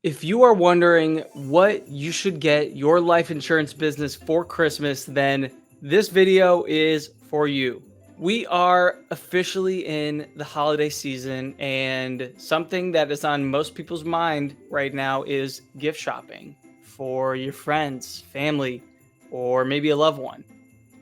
If you are wondering what you should get your life insurance business for Christmas, then this video is for you. We are officially in the holiday season, and something that is on most people's mind right now is gift shopping for your friends, family, or maybe a loved one.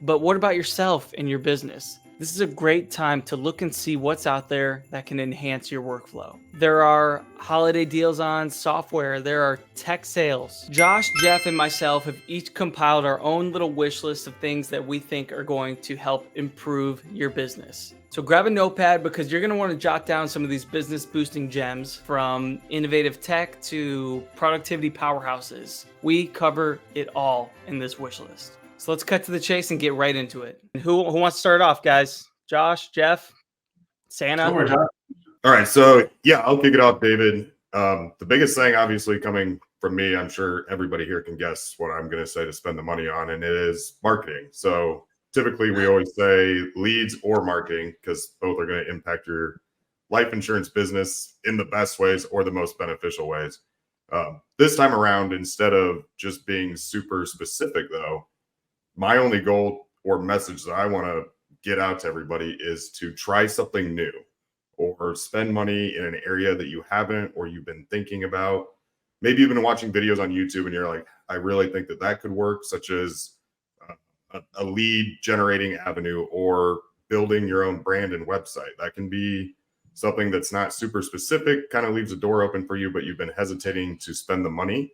But what about yourself and your business? This is a great time to look and see what's out there that can enhance your workflow. There are holiday deals on software, there are tech sales. Josh, Jeff, and myself have each compiled our own little wish list of things that we think are going to help improve your business. So grab a notepad because you're going to want to jot down some of these business boosting gems, from innovative tech to productivity powerhouses. We cover it all in this wish list. So let's cut to the chase and get right into it. Who wants to start off, guys? Josh, Jeff, Santa? Sure, John. All right, so yeah, I'll kick it off, David. The biggest thing, obviously, coming from me, I'm sure everybody here can guess what I'm going to say to spend the money on, and it is marketing. So typically, we always say leads or marketing because both are going to impact your life insurance business in the best ways or the most beneficial ways. This time around, instead of just being super specific, though, my only goal or message that I want to get out to everybody is to try something new, or spend money in an area that you haven't or you've been thinking about. Maybe you've been watching videos on YouTube and you're like, I really think that could work, such as a lead generating avenue or building your own brand and website. That can be something that's not super specific, kind of leaves a door open for you, but you've been hesitating to spend the money.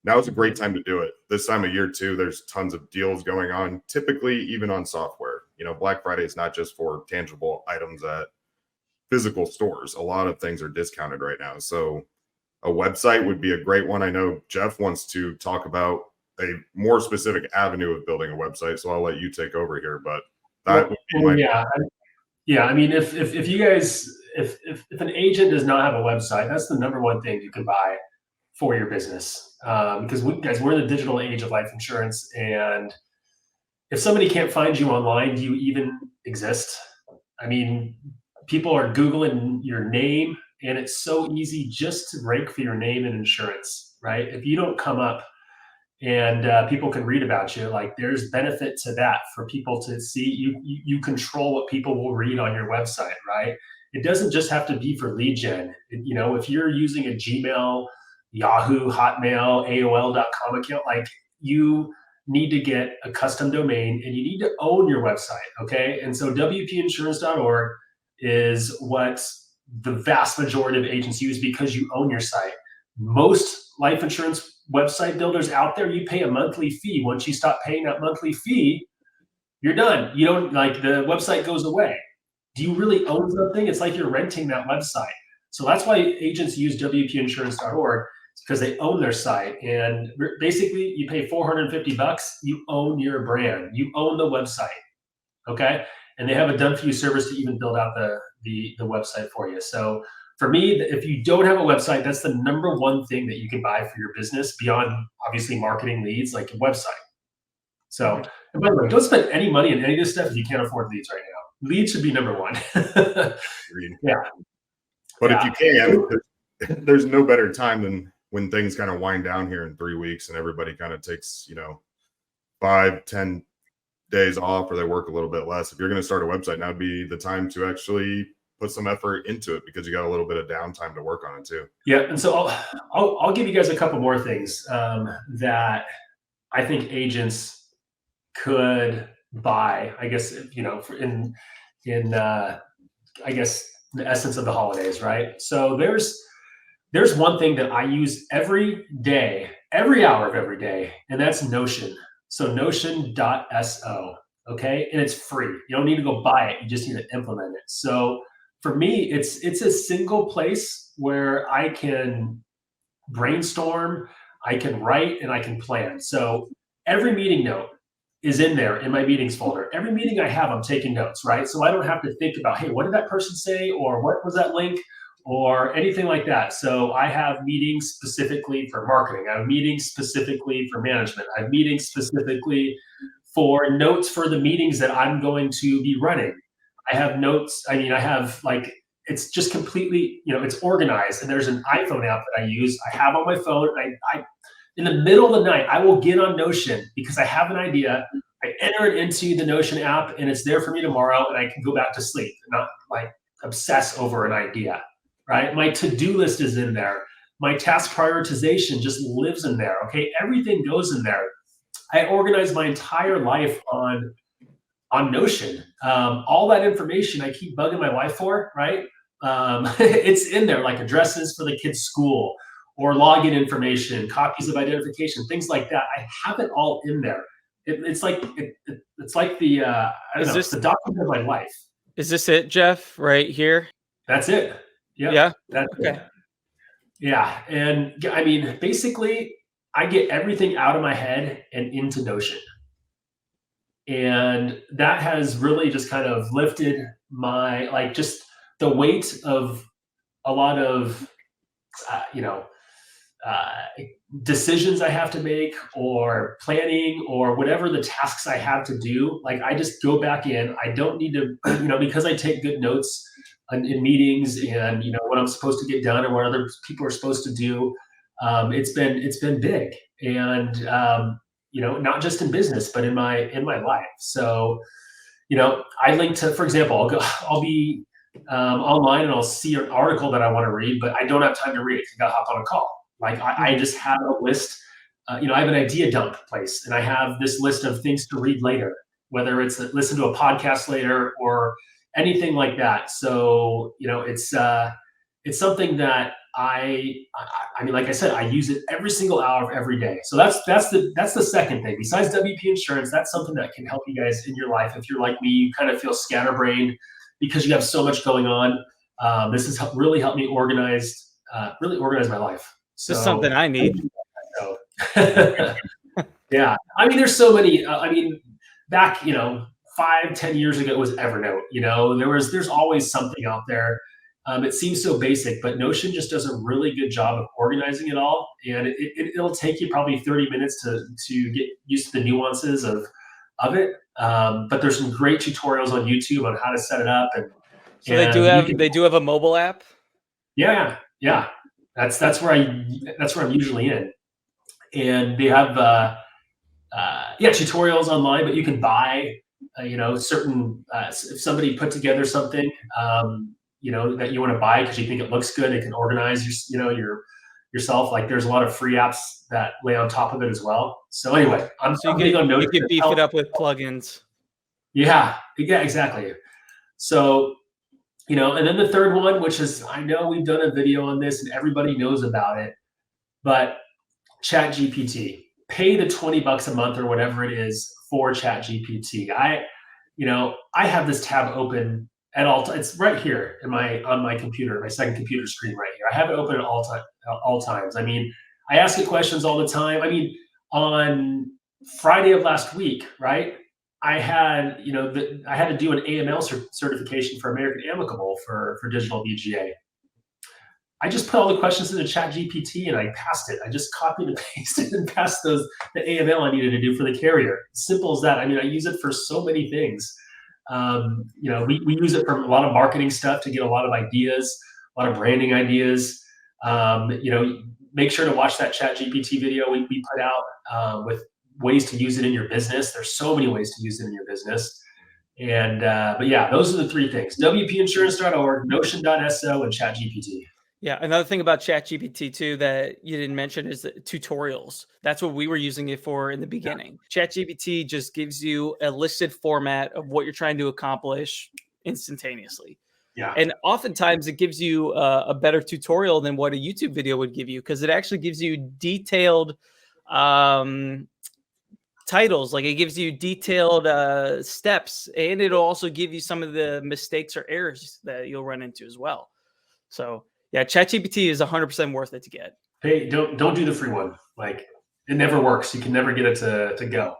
Now is a great time to do it. This time of year too, there's tons of deals going on, typically even on software. You know, Black Friday is not just for tangible items at physical stores. A lot of things are discounted right now. So a website would be a great one. I know Jeff wants to talk about a more specific avenue of building a website, so I'll let you take over here. But that would be my yeah. I mean, if you guys, if an agent does not have a website, that's the number one thing you can buy for your business, because we're in the digital age of life insurance, and if somebody can't find you online, do you even exist? I mean, people are Googling your name, and it's so easy just to rank for your name and insurance, right? If you don't come up and people can read about you, like, there's benefit to that for people to see. You control what people will read on your website, right? It doesn't just have to be for lead gen. You know, if you're using a Gmail, Yahoo, Hotmail, AOL.com account, like, you need to get a custom domain and you need to own your website, okay? And so WPinsurance.org is what the vast majority of agents use because you own your site. Most life insurance website builders out there, you pay a monthly fee. Once you stop paying that monthly fee, you're done. You don't, like, the website goes away. Do you really own something? It's like you're renting that website. So that's why agents use WPinsurance.org, because they own their site. And basically, you pay $450, you own your brand, you own the website, okay? And they have a done for you service to even build out the website for you. So for me, if you don't have a website, that's the number one thing that you can buy for your business, beyond obviously marketing leads, like a website. So, and by the way, don't spend any money on any of this stuff if you can't afford leads right now. Leads should be number one. Yeah. But if you can, there's no better time than when things kind of wind down here in 3 weeks and everybody kind of takes, 5-10 days off, or they work a little bit less. If you're going to start a website, now would be the time to actually put some effort into it, because you got a little bit of downtime to work on it too. Yeah, and so I'll give you guys a couple more things that I think agents could buy, I guess, in I guess the essence of the holidays, right? So there's one thing that I use every day, every hour of every day, and that's Notion. So Notion.so, okay? And it's free. You don't need to go buy it. You just need to implement it. So for me, it's a single place where I can brainstorm, I can write, and I can plan. So every meeting note is in there in my meetings folder. Every meeting I have, I'm taking notes, right? So I don't have to think about, hey, what did that person say? Or what was that link? Or anything like that. So I have meetings specifically for marketing. I have meetings specifically for management. I have meetings specifically for notes for the meetings that I'm going to be running. I have notes. I mean, I have like it's just completely, it's organized. And there's an iPhone app that I use. I have on my phone. I in the middle of the night, I will get on Notion because I have an idea. I enter it into the Notion app, and it's there for me tomorrow, and I can go back to sleep and not like obsess over an idea, right? My to-do list is in there. My task prioritization just lives in there, okay? Everything goes in there. I organize my entire life on Notion. All that information I keep bugging my wife for, right? It's in there, like addresses for the kids' school or login information, copies of identification, things like that. I have it all in there. It's like the I don't know, it's the document of my life. Is this it, Jeff? Right here? That's it. Yep. Yeah. That's okay. it. Yeah, and I mean, basically, I get everything out of my head and into Notion. And that has really just kind of lifted my, like, just the weight of a lot of, decisions I have to make or planning or whatever the tasks I have to do. Like, I just go back in. I don't need to, because I take good notes in meetings and, what I'm supposed to get done and what other people are supposed to do. It's been big. And, not just in business, but in my life. So, I link to, for example, I'll be online and I'll see an article that I want to read, but I don't have time to read it because I got to hop on a call. Like, I just have a list. I have an idea dump place, and I have this list of things to read later, whether it's listen to a podcast later or anything like that. So, it's something that I mean, like I said, I use it every single hour of every day. So that's the second thing. Besides WP Insurance, that's something that can help you guys in your life. If you're like me, you kind of feel scatterbrained because you have so much going on. This has really helped me organize my life. So This is something I need. So, yeah, I mean, there's so many. Back 5-10 years ago, it was Evernote. There's always something out there. It seems so basic, but Notion just does a really good job of organizing it all, and it'll take you probably 30 minutes to get used to the nuances of it. But there's some great tutorials on YouTube on how to set it up, So they do have a mobile app. Yeah. That's where I'm usually in, and they have tutorials online, but you can buy certain if somebody put together something that you want to buy because you think it looks good, it can organize yourself. Like, there's a lot of free apps that lay on top of it as well. So anyway, I'm big on Notion. You can beef it up with plugins. Yeah, exactly. So, and then the third one, which is, I know we've done a video on this and everybody knows about it, but ChatGPT. Pay the $20 a month or whatever it is for ChatGPT. I have this tab open at all times. It's right here on my computer, my second computer screen right here. I have it open at all times. I mean, I ask it questions all the time. I mean, on Friday of last week, right? I had to do an AML certification for American Amicable for digital BGA. I just put all the questions into ChatGPT and I passed it. I just copied and pasted and passed the AML I needed to do for the carrier. Simple as that. I mean, I use it for so many things. We use it for a lot of marketing stuff to get a lot of ideas, a lot of branding ideas. Make sure to watch that ChatGPT video we put out with ways to use it in your business. There's so many ways to use it in your business. And but yeah, those are the three things: WPinsurance.org, Notion.so, and ChatGPT. Yeah, another thing about ChatGPT too that you didn't mention is the tutorials. That's what we were using it for in the beginning. Yeah. ChatGPT just gives you a listed format of what you're trying to accomplish instantaneously. Yeah. And oftentimes it gives you a better tutorial than what a YouTube video would give you, because it actually gives you detailed titles. Like, it gives you detailed steps, and it'll also give you some of the mistakes or errors that you'll run into as well. So yeah, ChatGPT is 100% worth it to get. Hey, don't do the free one. Like, it never works. You can never get it to go.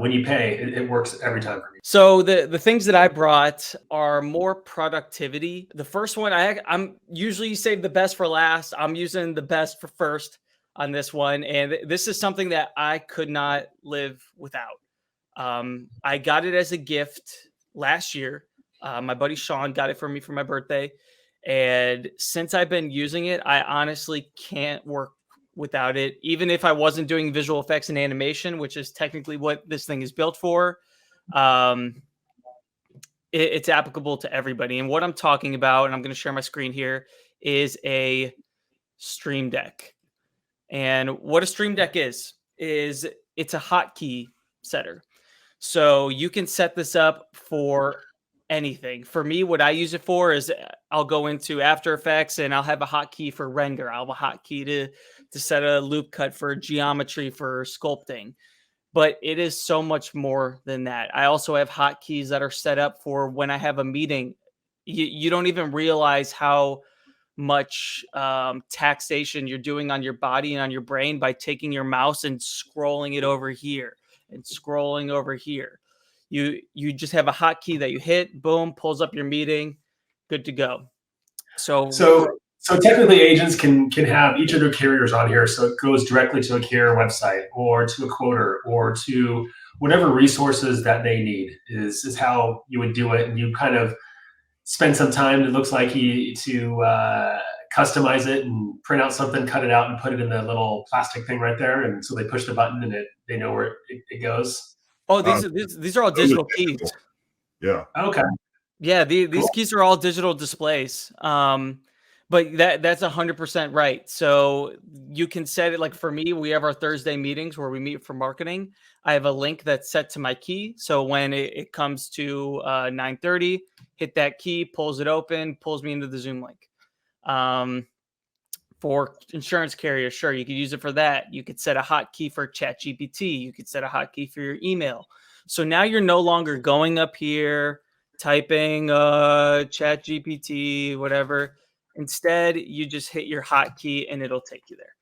When you pay, it works every time for me. So the things that I brought are more productivity. The first one, I'm usually save the best for last. I'm using the best for first on this one, and this is something that I could not live without. I got it as a gift last year. My buddy Sean got it for me for my birthday. And since I've been using it, I honestly can't work without it. Even if I wasn't doing visual effects and animation, which is technically what this thing is built for, um, it's applicable to everybody. And what I'm talking about, and I'm going to share my screen here, is a Stream Deck. And what a Stream Deck is it's a hotkey setter. So you can set this up for anything. For me, what I use it for is I'll go into After Effects and I'll have a hotkey for render. I'll have a hotkey to set a loop cut for geometry for sculpting. But it is so much more than that. I also have hotkeys that are set up for when I have a meeting. You don't even realize how much taxation you're doing on your body and on your brain by taking your mouse and scrolling it over here and scrolling over here. You just have a hotkey that you hit, boom, pulls up your meeting, good to go. So technically, agents can have each of their carriers on here, so it goes directly to a carrier website or to a quoter or to whatever resources that they need. Is how you would do it, and you kind of spend some time. It looks like to customize it and print out something, cut it out, and put it in the little plastic thing right there, and so they push the button and they know where it goes. Oh, these are all digital keys. Yeah. Okay. Yeah, these Cool. keys are all digital displays. But that's 100% right. So you can set it, like for me, we have our Thursday meetings where we meet for marketing. I have a link that's set to my key. So when it comes to 9:30, hit that key, pulls it open, pulls me into the Zoom link. For insurance carriers, sure, you could use it for that. You could set a hotkey for ChatGPT. You could set a hotkey for your email. So now you're no longer going up here, typing ChatGPT, whatever. Instead, you just hit your hotkey and it'll take you there.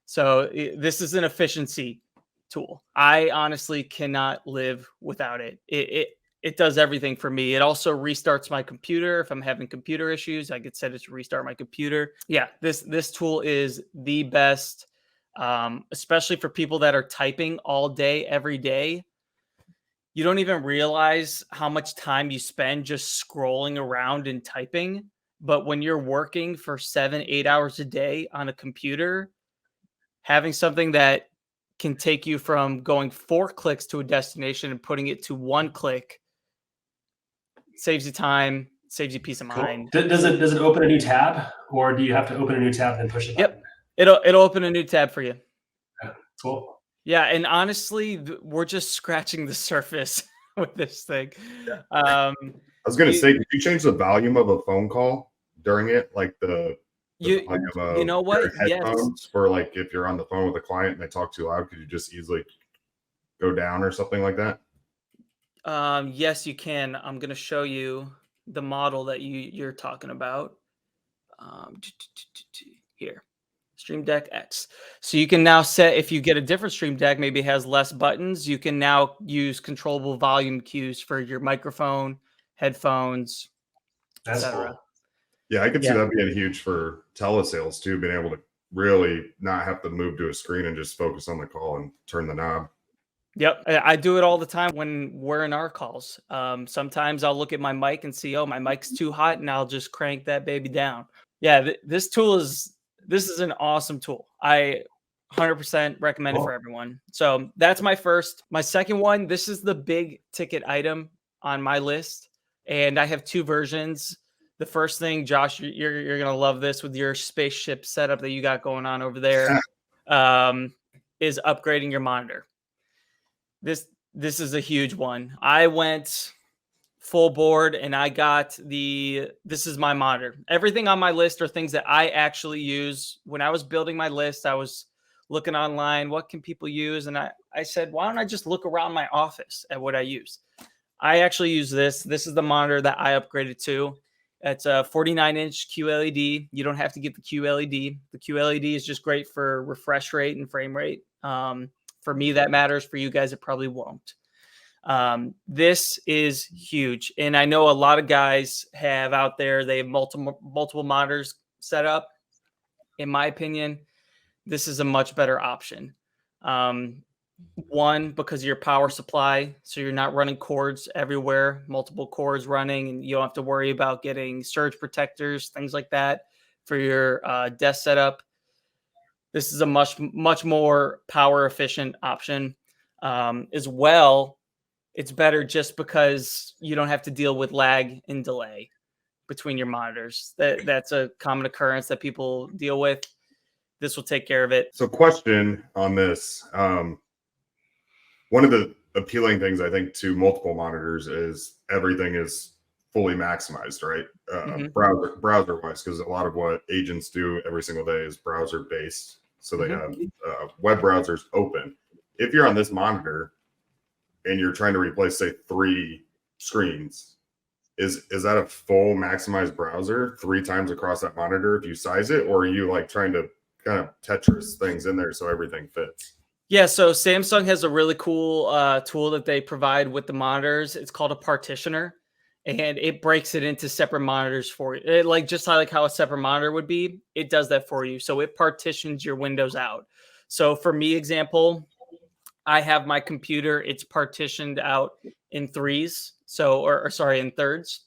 So this is an efficiency tool. I honestly cannot live without it. It does everything for me. It also restarts my computer. If I'm having computer issues, I could set it to restart my computer. Yeah, this tool is the best, especially for people that are typing all day, every day. You don't even realize how much time you spend just scrolling around and typing. But when you're working for 7-8 hours a day on a computer, having something that can take you from going 4 clicks to a destination and putting it to 1 click saves you time, saves you peace of mind. Cool. Does it open a new tab, or do you have to open a new tab and then push the button? Yep, it'll open a new tab for you. Yeah, cool. Yeah, and honestly, we're just scratching the surface with this thing. Yeah. I was going to say, could you change the volume of a phone call during it, like you know what? Headphones Yes. for like if you're on the phone with a client and they talk too loud, could you just easily go down or something like that? Yes, you can. I'm going to show you the model that you're talking about. Here, Stream Deck X. So you can now set, if you get a different Stream Deck, maybe it has less buttons, you can now use controllable volume cues for your microphone, headphones, That's etc. cool. Yeah, I could see that being huge for telesales too, being able to really not have to move to a screen and just focus on the call and turn the knob. Yep. I do it all the time when we're in our calls. Sometimes I'll look at my mic and see, oh, my mic's too hot, and I'll just crank that baby down. Yeah, this is an awesome tool. I 100% recommend it for everyone. So that's my first. My second one, this is the big ticket item on my list, and I have 2 versions. The first thing, Josh, you're gonna love this with your spaceship setup that you got going on over there, is upgrading your monitor. This is a huge one. I went full board and I got this is my monitor. Everything on my list are things that I actually use. When I was building my list, I was looking online, what can people use? And I said, why don't I just look around my office at what I use? I actually use this. This is the monitor that I upgraded to. It's a 49-inch QLED. You don't have to get the QLED. The QLED is just great for refresh rate and frame rate. For me, that matters. For you guys, it probably won't. This is huge. And I know a lot of guys have out there, they have multiple monitors set up. In my opinion, this is a much better option. One, because of your power supply, so you're not running cords everywhere, multiple cords running, and you don't have to worry about getting surge protectors, things like that for your desk setup. This is a much more power efficient option. As well, it's better just because you don't have to deal with lag and delay between your monitors. That's a common occurrence that people deal with. This will take care of it. So question on this. One of the appealing things I think to multiple monitors is everything is fully maximized, right? Browser wise, because a lot of what agents do every single day is browser based. So they have web browsers open. If you're on this monitor and you're trying to replace, say, 3 screens, is that a full maximized browser 3 times across that monitor if you size it, or are you like trying to kind of Tetris things in there so everything fits? Yeah, so Samsung has a really cool tool that they provide with the monitors. It's called a partitioner, and it breaks it into separate monitors for you. Just like how a separate monitor would be, it does that for you. So it partitions your windows out. So for me, example, I have my computer. It's partitioned out in threes. In thirds.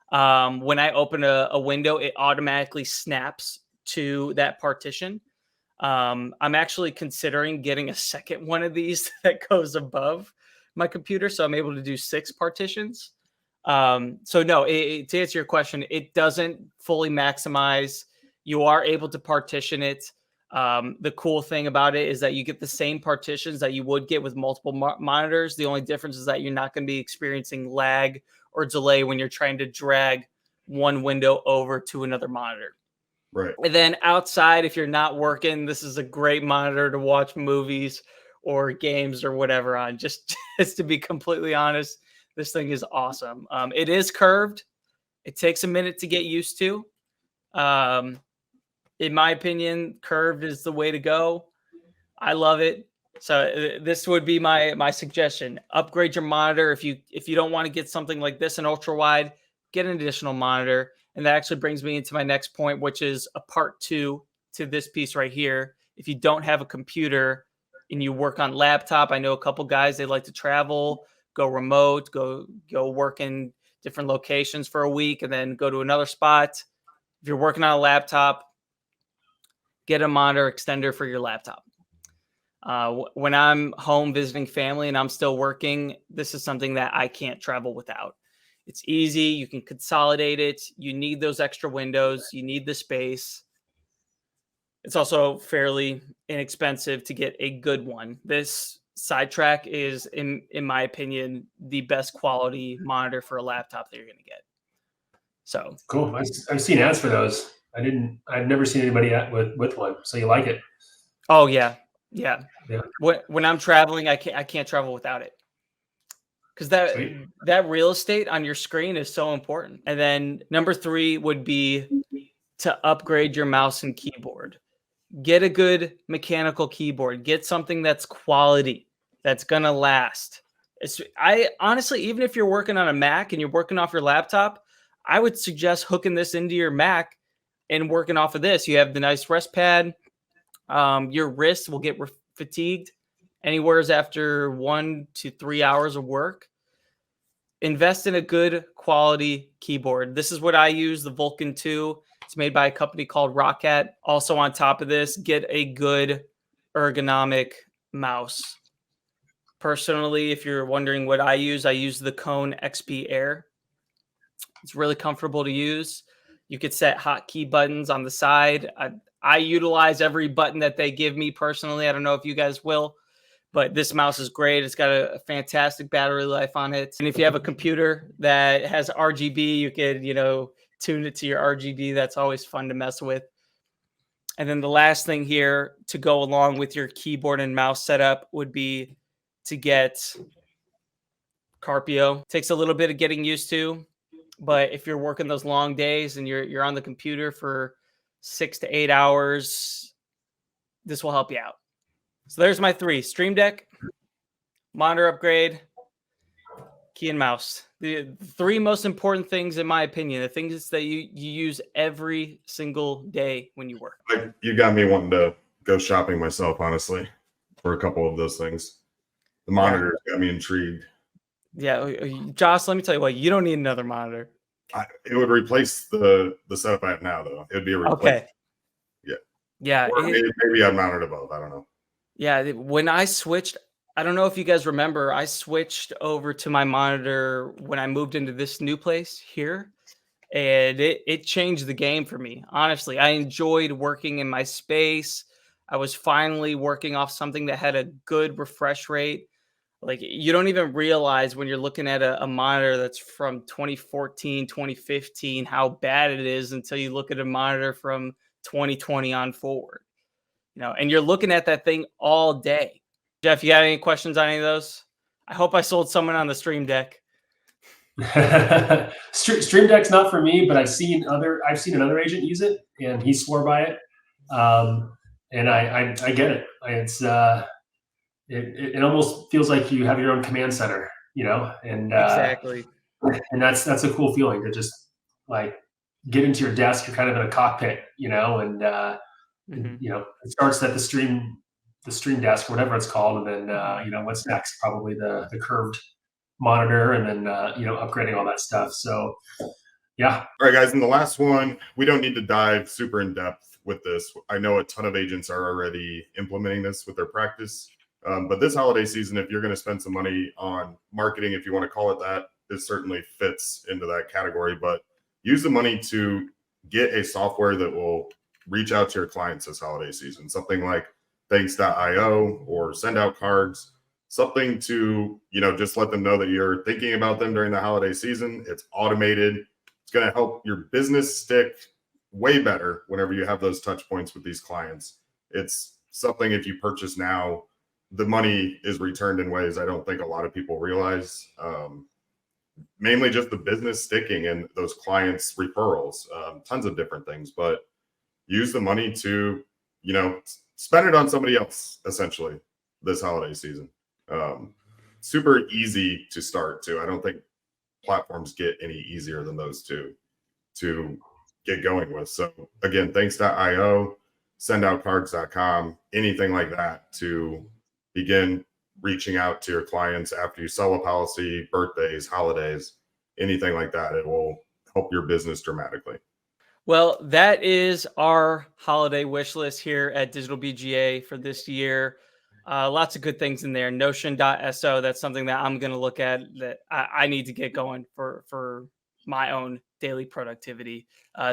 When I open a window, it automatically snaps to that partition. I'm actually considering getting a second one of these that goes above my computer, so I'm able to do 6 partitions. So no, to answer your question, it doesn't fully maximize. You are able to partition it. The cool thing about it is that you get the same partitions that you would get with multiple monitors. The only difference is that you're not going to be experiencing lag or delay when you're trying to drag one window over to another monitor. Right. And then outside, if you're not working, this is a great monitor to watch movies or games or whatever on. Just to be completely honest, this thing is awesome. It is curved. It takes a minute to get used to. In my opinion, curved is the way to go. I love it. So this would be my suggestion. Upgrade your monitor. If you don't want to get something like this, an ultra wide, get an additional monitor. And that actually brings me into my next point, which is a part 2 to this piece right here. If you don't have a computer and you work on laptop, I know a couple guys, they like to travel, go remote, go work in different locations for a week and then go to another spot. If you're working on a laptop, get a monitor extender for your laptop. When I'm home visiting family and I'm still working, this is something that I can't travel without. It's easy. You can consolidate it. You need those extra windows. You need the space. It's also fairly inexpensive to get a good one. This Sidetrack is, in my opinion, the best quality monitor for a laptop that you're going to get. So cool. I've seen ads for those. I've never seen anybody with one. So you like it? Oh yeah. When I'm traveling, I can't travel without it. Because that real estate on your screen is so important. And then number 3 would be to upgrade your mouse and keyboard. Get a good mechanical keyboard. Get something that's quality, that's going to last. I honestly, even if you're working on a Mac and you're working off your laptop, I would suggest hooking this into your Mac and working off of this. You have the nice rest pad. Your wrists will get fatigued anywhere after 1 to 3 hours of work. Invest in a good quality keyboard. This is what I use, the Vulcan 2. It's made by a company called Rocket. Also on top of this, get a good ergonomic mouse. Personally, if you're wondering what I use the Kone XP Air. It's really comfortable to use. You could set hotkey buttons on the side. I utilize every button that they give me personally. I don't know if you guys will. But this mouse is great. It's got a fantastic battery life on it. And if you have a computer that has RGB, you could, tune it to your RGB. That's always fun to mess with. And then the last thing here to go along with your keyboard and mouse setup would be to get Carpio. It takes a little bit of getting used to, but if you're working those long days and you're on the computer for 6 to 8 hours, this will help you out. So there's my 3: Stream Deck, monitor upgrade, key and mouse. The 3 most important things, in my opinion, the things that you use every single day when you work. You got me wanting to go shopping myself, honestly, for a couple of those things. The monitors got me intrigued. Yeah, Josh, let me tell you what, you don't need another monitor. It would replace the setup I have now, though. It would be a replacement. Okay. Yeah. Yeah. Or maybe I'd mount it above. I don't know. Yeah. When I switched, I don't know if you guys remember, I switched over to my monitor when I moved into this new place here. And it changed the game for me. Honestly, I enjoyed working in my space. I was finally working off something that had a good refresh rate. Like, you don't even realize when you're looking at a monitor that's from 2014, 2015, how bad it is until you look at a monitor from 2020 on forward. And you're looking at that thing all day. Jeff, you got any questions on any of those? I hope I sold someone on the Stream Deck. Stream Deck's not for me, but I've seen another agent use it, and he swore by it. And I get it. It almost feels like you have your own command center, and Exactly. And that's a cool feeling to just like get into your desk. You're kind of in a cockpit, and it starts at the stream desk, whatever it's called, and then what's next? Probably the curved monitor, and then upgrading all that stuff. So yeah. All right, guys, and the last one, we don't need to dive super in depth with this. I know a ton of agents are already implementing this with their practice, but this holiday season, if you're going to spend some money on marketing, if you want to call it that, it certainly fits into that category. But use the money to get a software that will reach out to your clients this holiday season, something like thanks.io or send out cards, something to, just let them know that you're thinking about them during the holiday season. It's automated. It's going to help your business stick way better whenever you have those touch points with these clients. It's something, if you purchase now, the money is returned in ways I don't think a lot of people realize. Mainly just the business sticking and those clients' referrals, tons of different things, but use the money to, spend it on somebody else, essentially, this holiday season. Super easy to start too. I don't think platforms get any easier than those two to get going with. So again, thanks.io, sendoutcards.com, anything like that to begin reaching out to your clients after you sell a policy, birthdays, holidays, anything like that. It will help your business dramatically. Well, that is our holiday wish list here at Digital BGA for this year. Lots of good things in there. Notion.so, that's something that I'm going to look at, that I need to get going for my own daily productivity.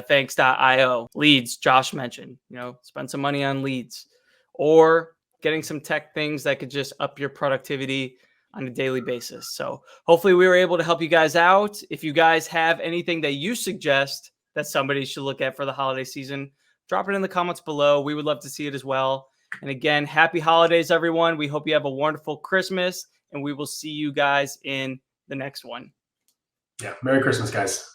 Thanks.io, leads, Josh mentioned, spend some money on leads, or getting some tech things that could just up your productivity on a daily basis. So hopefully we were able to help you guys out. If you guys have anything that you suggest that somebody should look at for the holiday season, drop it in the comments below. We would love to see it as well. And again, happy holidays, everyone. We hope you have a wonderful Christmas, and we will see you guys in the next one. Yeah. Merry Christmas, guys.